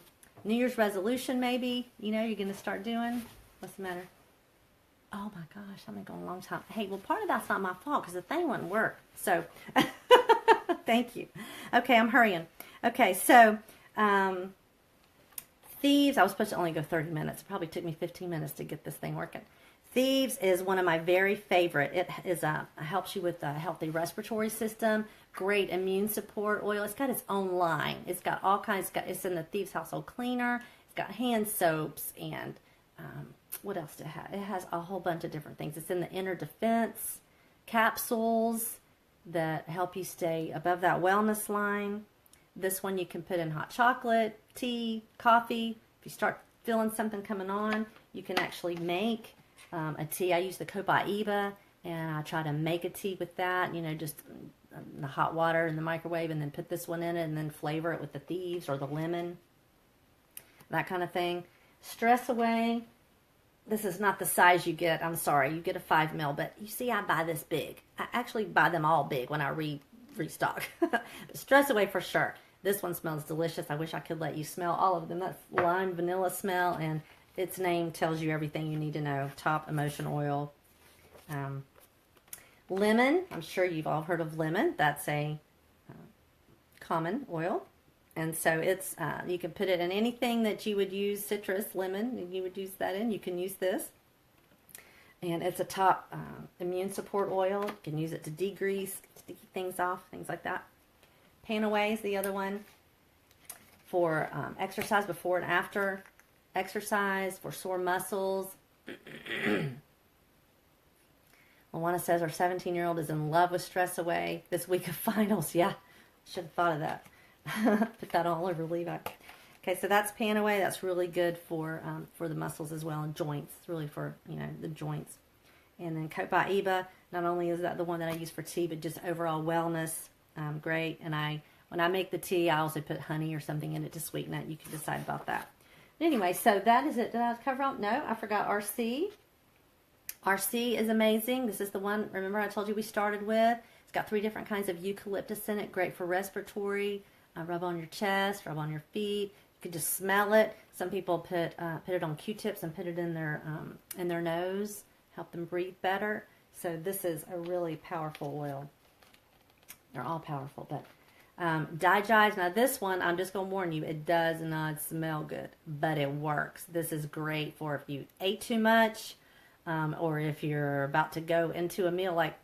Year's resolution maybe, you're going to start doing. What's the matter? Oh my gosh, I've been going a long time. Hey, well, part of that's not my fault because the thing wouldn't work. So, thank you. Okay, I'm hurrying. Okay, so, Thieves, I was supposed to only go 30 minutes. It probably took me 15 minutes to get this thing working. Thieves is one of my very favorite. It is helps you with a healthy respiratory system, great immune support oil. It's got its own line. It's got all kinds. It's in the Thieves household cleaner. It's got hand soaps and what else does it have? It has a whole bunch of different things. It's in the inner defense capsules that help you stay above that wellness line. This one you can put in hot chocolate, tea, coffee. If you start feeling something coming on, you can actually make a tea. I use the Copaiba, and I try to make a tea with that, just the hot water in the microwave, and then put this one in it, and then flavor it with the thieves or the lemon, that kind of thing. Stress Away. This is not the size you get. I'm sorry. You get a 5 ml, but you see I buy this big. I actually buy them all big when I restock. Stress Away for sure. This one smells delicious. I wish I could let you smell all of them. That's lime vanilla smell, and its name tells you everything you need to know. Top Emotion Oil. Lemon. I'm sure you've all heard of lemon. That's a common oil. And so it's, you can put it in anything that you would use, citrus, lemon, and you would use that in. You can use this. And it's a top immune support oil. You can use it to degrease, sticky things off, things like that. Panaway is the other one for exercise before and after exercise, for sore muscles. Luana says our 17-year-old is in love with Stress Away this week of finals. Yeah, should have thought of that. Put that all over Levi. Okay, so that's Panaway. That's really good for the muscles as well, and joints. It's really for the joints. And then Copaiba. Not only is that the one that I use for tea, but just overall wellness. Great. And when I make the tea, I also put honey or something in it to sweeten it. You can decide about that. But anyway, so that is it. Did I cover all? No, I forgot RC. RC is amazing. This is the one, remember I told you we started with. It's got 3 different kinds of eucalyptus in it. Great for respiratory. Rub on your chest, rub on your feet. You can just smell it. Some people put it on Q-tips and put it in their nose, help them breathe better. So this is a really powerful oil. They're all powerful, but Digest. Now this one, I'm just gonna warn you, it does not smell good, but it works. This is great for if you ate too much, or if you're about to go into a meal like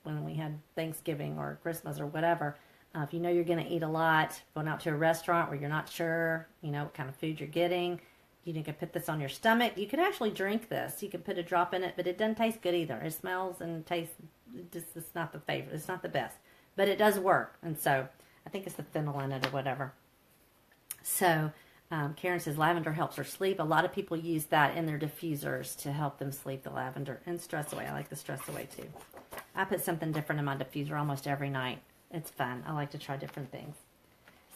when we had Thanksgiving or Christmas or whatever. If you know you're going to eat a lot, going out to a restaurant where you're not sure, what kind of food you're getting, you can put this on your stomach. You can actually drink this. You can put a drop in it, but it doesn't taste good either. It smells and tastes, it's not the favorite. It's not the best, but it does work. And so I think it's the phenol in it or whatever. So Karen says lavender helps her sleep. A lot of people use that in their diffusers to help them sleep, the lavender. And Stress Away. I like the Stress Away too. I put something different in my diffuser almost every night. It's fun. I like to try different things.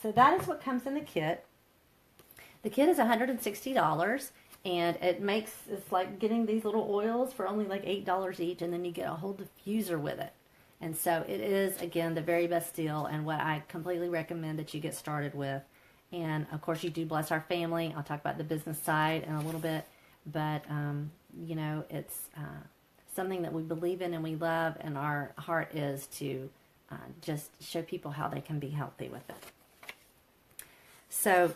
So that is what comes in the kit. The kit is $160, and it's like getting these little oils for only like $8 each, and then you get a whole diffuser with it. And so it is, again, the very best deal, and what I completely recommend that you get started with. And of course, you do bless our family. I'll talk about the business side in a little bit, but it's something that we believe in and we love, and our heart is to just show people how they can be healthy with it. So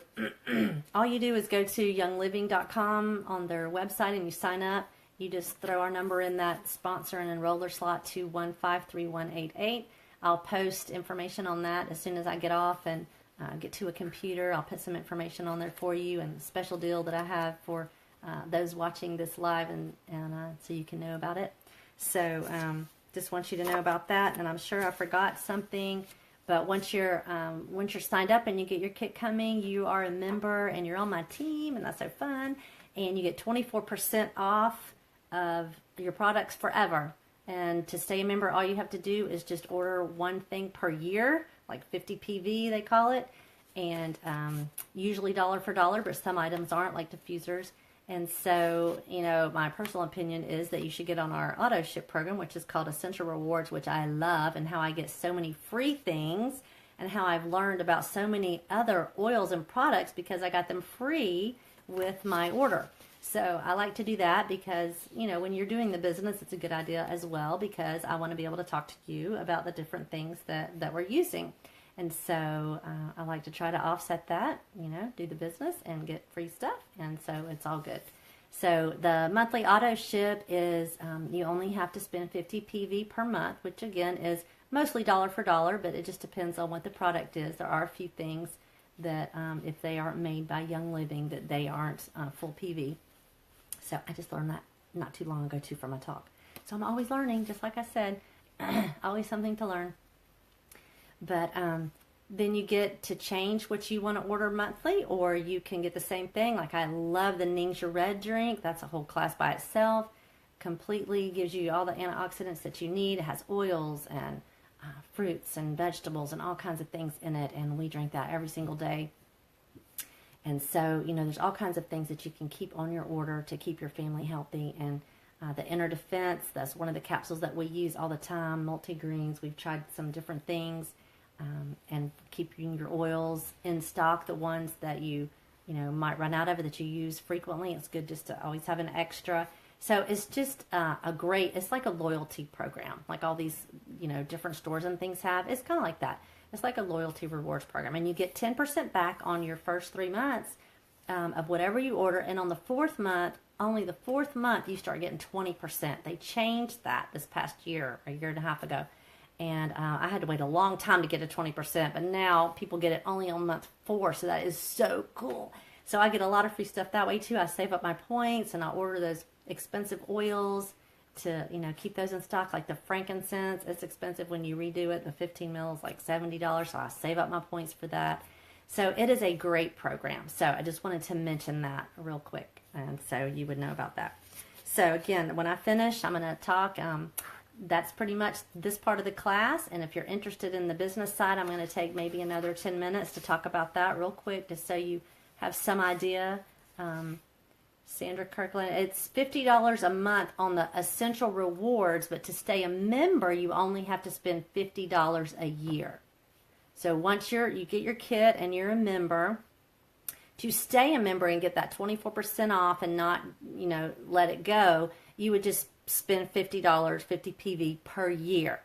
all you do is go to youngliving.com on their website and you sign up. You just throw our number in that sponsor and enroller slot 2153188. I'll post information on that as soon as I get off and get to a computer. I'll put some information on there for you, and a special deal that I have for those watching this live, and so you can know about it. So just want you to know about that, and I'm sure I forgot something, but once you're signed up and you get your kit coming, you are a member and you're on my team, and that's so fun. And you get 24% off of your products forever. And to stay a member, all you have to do is just order one thing per year, like 50 PV they call it, and usually dollar for dollar, but some items aren't, like diffusers. And so, my personal opinion is that you should get on our auto ship program, which is called Essential Rewards, which I love, and how I get so many free things, and how I've learned about so many other oils and products because I got them free with my order. So I like to do that because, when you're doing the business, it's a good idea as well, because I want to be able to talk to you about the different things that we're using. And so I like to try to offset that, do the business and get free stuff. And so it's all good. So the monthly auto ship is you only have to spend 50 PV per month, which again is mostly dollar for dollar, but it just depends on what the product is. There are a few things that if they aren't made by Young Living, that they aren't full PV. So I just learned that not too long ago too from a talk. So I'm always learning, just like I said, always something to learn. But then you get to change what you want to order monthly, or you can get the same thing. Like I love the Ningxia Red drink. That's a whole class by itself. completely gives you all the antioxidants that you need. It has oils and fruits and vegetables and all kinds of things in it, and we drink that every single day. And so, there's all kinds of things that you can keep on your order to keep your family healthy. And the Inner Defense, that's one of the capsules that we use all the time. Multi-greens, we've tried some different things. And keeping your oils in stock, the ones that you might run out of, that you use frequently. It's good just to always have an extra. So it's just it's like a loyalty program, like all these, different stores and things have. It's kind of like that. It's like a loyalty rewards program. And you get 10% back on your first 3 months of whatever you order. And on the fourth month, only the fourth month, you start getting 20%. They changed that this past year, a year and a half ago. And I had to wait a long time to get a 20%, but now people get it only on month 4, so that is so cool. So I get a lot of free stuff that way too. I save up my points, and I order those expensive oils to keep those in stock, like the frankincense. It's expensive when you redo it. The 15 mils like $70, so I save up my points for that. So it is a great program. So I just wanted to mention that real quick, and so you would know about that. So again, when I finish, I'm going to talk. That's pretty much this part of the class. And if you're interested in the business side, I'm going to take maybe another 10 minutes to talk about that real quick, just so you have some idea. Sandra Kirkland, it's $50 a month on the essential rewards, but to stay a member, you only have to spend $50 a year. So once you get your kit and you're a member, to stay a member and get that 24% off and not, let it go, you would just spend $50, 50 PV per year.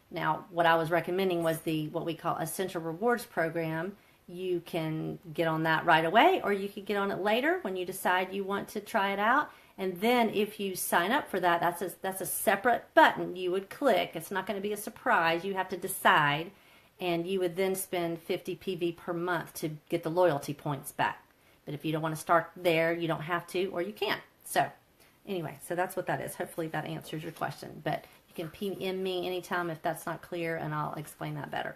Now, what I was recommending was what we call Essential Rewards Program. You can get on that right away, or you could get on it later when you decide you want to try it out. And then if you sign up for that, that's a separate button you would click. It's not going to be a surprise. You have to decide, and you would then spend 50 PV per month to get the loyalty points back. But if you don't want to start there, you don't have to, or you can't. So anyway, so that's what that is. Hopefully that answers your question. But you can PM me anytime if that's not clear, and I'll explain that better.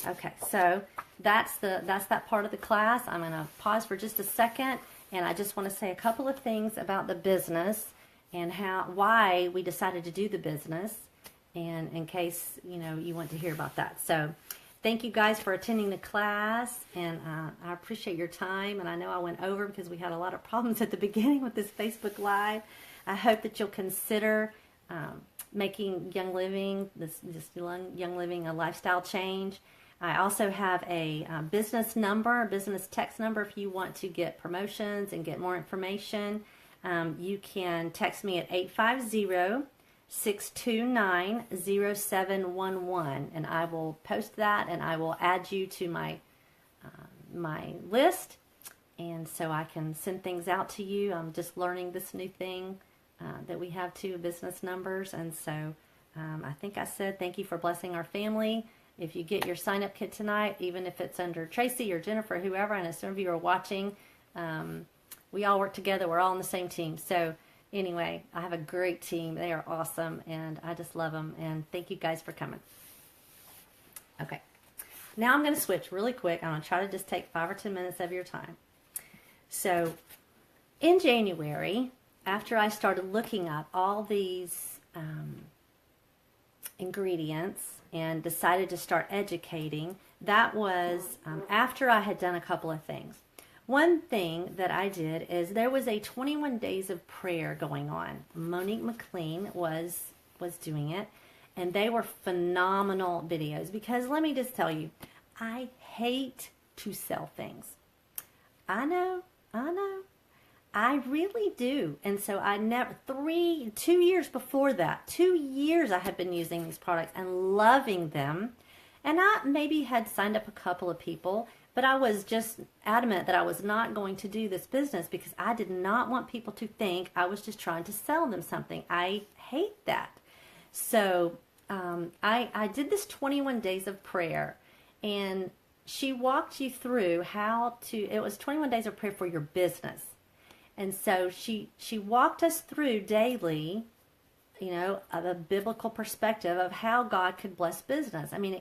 Okay, so that's that part of the class. I'm going to pause for just a second, and I just want to say a couple of things about the business and why we decided to do the business, and in case you want to hear about that. So thank you guys for attending the class, and I appreciate your time. And I know I went over because we had a lot of problems at the beginning with this Facebook Live. I hope that you'll consider making Young Living, this Young Living, a lifestyle change. I also have a business text number if you want to get promotions and get more information. You can text me at 850-629-0711, and I will post that, and I will add you to my list, and so I can send things out to you. I'm just learning this new thing that we have too, business numbers, and so I think I said thank you for blessing our family. If you get your sign-up kit tonight, even if it's under Tracy or Jennifer, whoever, and as some of you are watching, we all work together. We're all on the same team. So anyway, I have a great team. They are awesome, and I just love them. And thank you guys for coming. Okay. Now I'm going to switch really quick. I'm going to try to just take 5 or 10 minutes of your time. So in January, after I started looking up all these ingredients and decided to start educating, that was after I had done a couple of things. One thing that I did is there was a 21 days of prayer going on. Monique McLean was doing it, and they were phenomenal videos, because let me just tell you, I hate to sell things. I know. I really do. And so I never, 2 years before that, 2 years I had been using these products and loving them. And I maybe had signed up a couple of people, but I was just adamant that I was not going to do this business because I did not want people to think I was just trying to sell them something. I hate that. So I did this 21 days of prayer, and she walked you through it was 21 days of prayer for your business. And so she walked us through daily, of a biblical perspective of how God could bless business. I mean,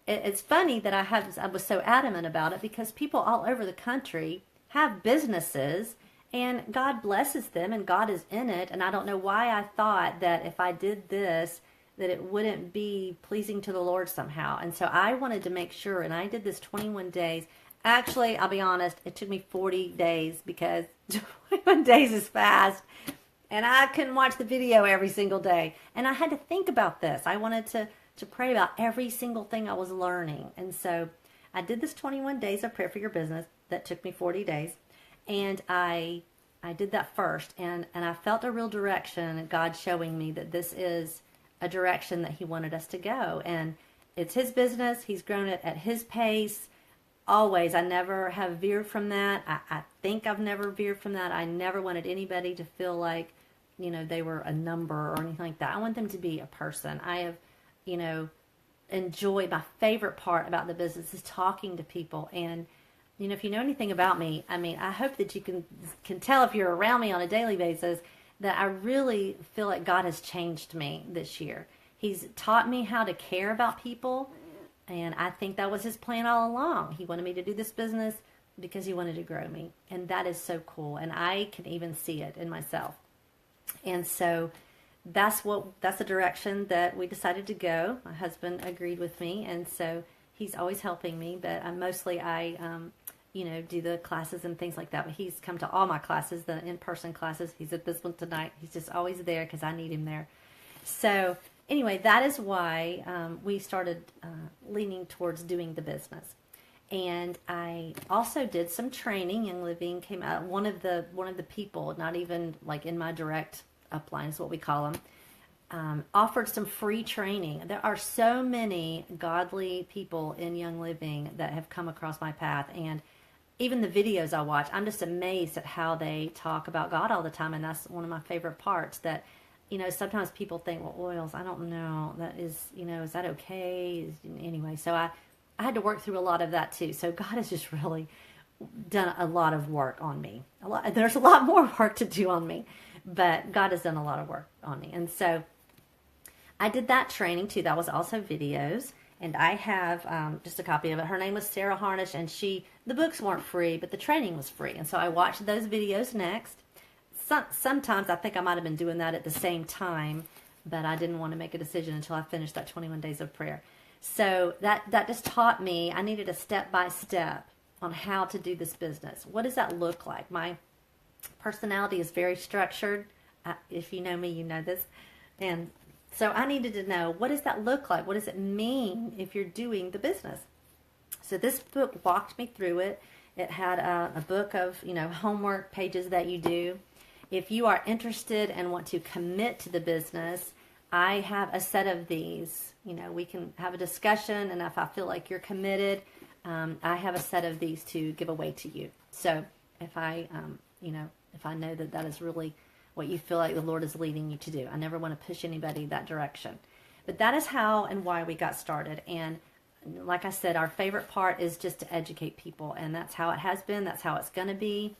it's funny that I was so adamant about it, because people all over the country have businesses, And God blesses them, and God is in it. And I don't know why I thought that if I did this, that it wouldn't be pleasing to the Lord somehow. And so I wanted to make sure, and I did this 21 days. Actually, I'll be honest, it took me 40 days because 21 days is fast. And I couldn't watch the video every single day. And I had to think about this. I wanted to pray about every single thing I was learning. And so I did this 21 days of prayer for your business. That took me 40 days. And I did that first. And I felt a real direction, God showing me that this is a direction that he wanted us to go. And it's his business. He's grown it at his pace. Always. I never have veered from that. I think I've never veered from that. I never wanted anybody to feel like, they were a number or anything like that. I want them to be a person. I have, enjoyed, my favorite part about the business is talking to people. And, if you know anything about me, I hope that you can tell if you're around me on a daily basis that I really feel like God has changed me this year. He's taught me how to care about people. And I think that was his plan all along. He wanted me to do this business because he wanted to grow me. And that is so cool. And I can even see it in myself. And so that's the direction that we decided to go. My husband agreed with me. And so he's always helping me. But mostly I do the classes and things like that. But he's come to all my classes, the in-person classes. He's at this one tonight. He's just always there because I need him there. So anyway, that is why we started leaning towards doing the business. And I also did some training. Young Living came out. One of the people, not even like in my direct upline is what we call them, offered some free training. There are so many godly people in Young Living that have come across my path. And even the videos I watch, I'm just amazed at how they talk about God all the time. And that's one of my favorite parts that, sometimes people think, well, oils, I don't know. That is, is that okay? Anyway, so I had to work through a lot of that too. So God has just really done a lot of work on me. There's a lot more work to do on me, but God has done a lot of work on me. And so I did that training too. That was also videos. And I have just a copy of it. Her name was Sarah Harnish, and the books weren't free, but the training was free. And so I watched those videos next. Sometimes I think I might have been doing that at the same time, but I didn't want to make a decision until I finished that 21 days of prayer. So that just taught me I needed a step-by-step on how to do this business. What does that look like? My personality is very structured. If you know me, you know this. And so I needed to know, what does that look like? What does it mean if you're doing the business? So this book walked me through it. It had a book of, homework pages that you do. If you are interested and want to commit to the business, I have a set of these. We can have a discussion, and if I feel like you're committed, I have a set of these to give away to you. So if I know that is really what you feel like the Lord is leading you to do, I never want to push anybody that direction. But that is how and why we got started. And like I said, our favorite part is just to educate people, and that's how it has been. That's how it's going to be.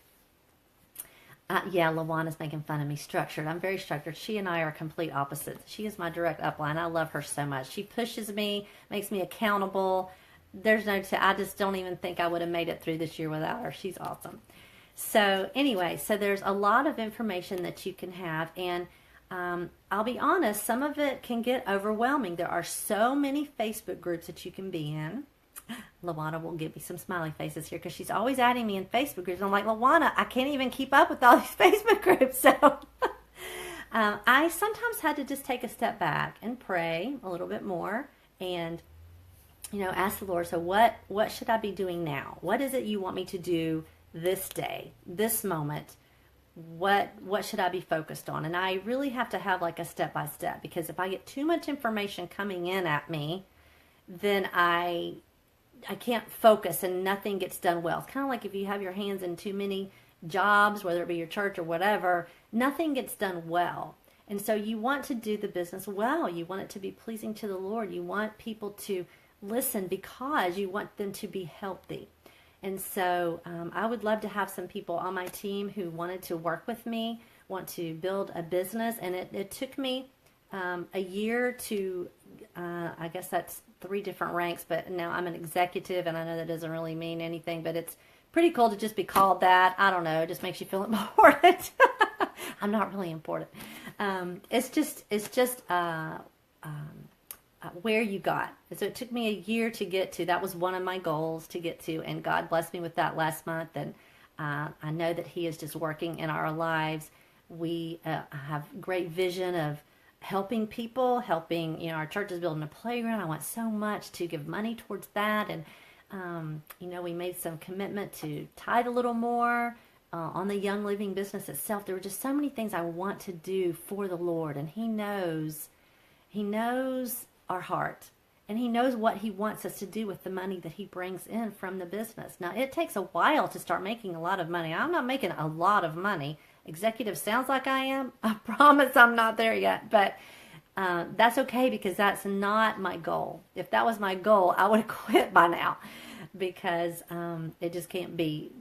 Lawana's making fun of me. Structured. I'm very structured. She and I are complete opposites. She is my direct upline. I love her so much. She pushes me, makes me accountable. I just don't even think I would have made it through this year without her. She's awesome. So anyway, there's a lot of information that you can have. And I'll be honest, some of it can get overwhelming. There are so many Facebook groups that you can be in. Lawana will give me some smiley faces here because she's always adding me in Facebook groups. I'm like, Lawana, I can't even keep up with all these Facebook groups. So I sometimes had to just take a step back and pray a little bit more and, ask the Lord, so what should I be doing now? What is it you want me to do this day, this moment? What should I be focused on? And I really have to have like a step-by-step, because if I get too much information coming in at me, then I can't focus and nothing gets done well. It's kind of like if you have your hands in too many jobs, whether it be your church or whatever, nothing gets done well. And so you want to do the business well. You want it to be pleasing to the Lord. You want people to listen because you want them to be healthy. And so I would love to have some people on my team who wanted to work with me, want to build a business. And it took me a year to, I guess that's 3 different ranks, but now I'm an executive, and I know that doesn't really mean anything, but it's pretty cool to just be called that. I don't know. It just makes you feel important. I'm not really important. It's just where you got. So it took me a year to get to. That was one of my goals to get to, and God blessed me with that last month. And I know that He is just working in our lives. We have great vision of helping people, helping, our church is building a playground. I want so much to give money towards that. And, we made some commitment to tithe a little more on the Young Living business itself. There were just so many things I want to do for the Lord. And He knows our heart. And He knows what He wants us to do with the money that He brings in from the business. Now, it takes a while to start making a lot of money. I'm not making a lot of money. Executive sounds like I am. I promise I'm not there yet. But that's okay, because that's not my goal. If that was my goal, I would have quit by now, because it just can't be.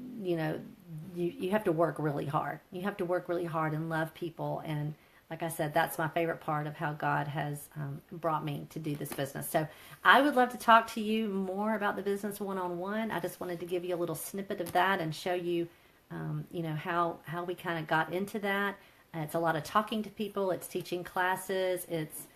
You have to work really hard. You have to work really hard and love people. And like I said, that's my favorite part of how God has brought me to do this business. So I would love to talk to you more about the business one-on-one. I just wanted to give you a little snippet of that and show you, how we kind of got into that. It's a lot of talking to people. It's teaching classes. It's,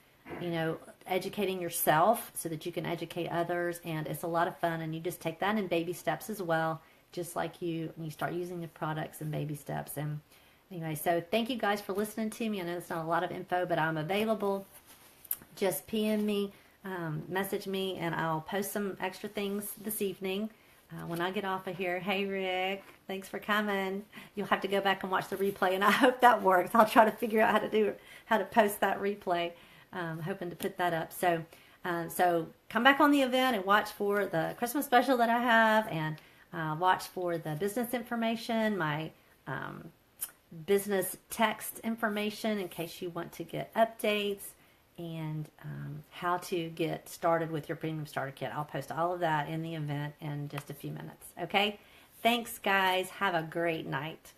educating yourself so that you can educate others. And it's a lot of fun. And you just take that in baby steps as well, just like you start using the products in baby steps. And anyway, so thank you guys for listening to me. I know it's not a lot of info, but I'm available. Just PM me, message me, and I'll post some extra things this evening when I get off of here. Hey, Rick, thanks for coming. You'll have to go back and watch the replay, and I hope that works. I'll try to figure out how to post that replay. Hoping to put that up. So come back on the event and watch for the Christmas special that I have, and watch for the business information, my business text information in case you want to get updates, and how to get started with your premium starter kit. I'll post all of that in the event in just a few minutes. Okay? Thanks, guys. Have a great night.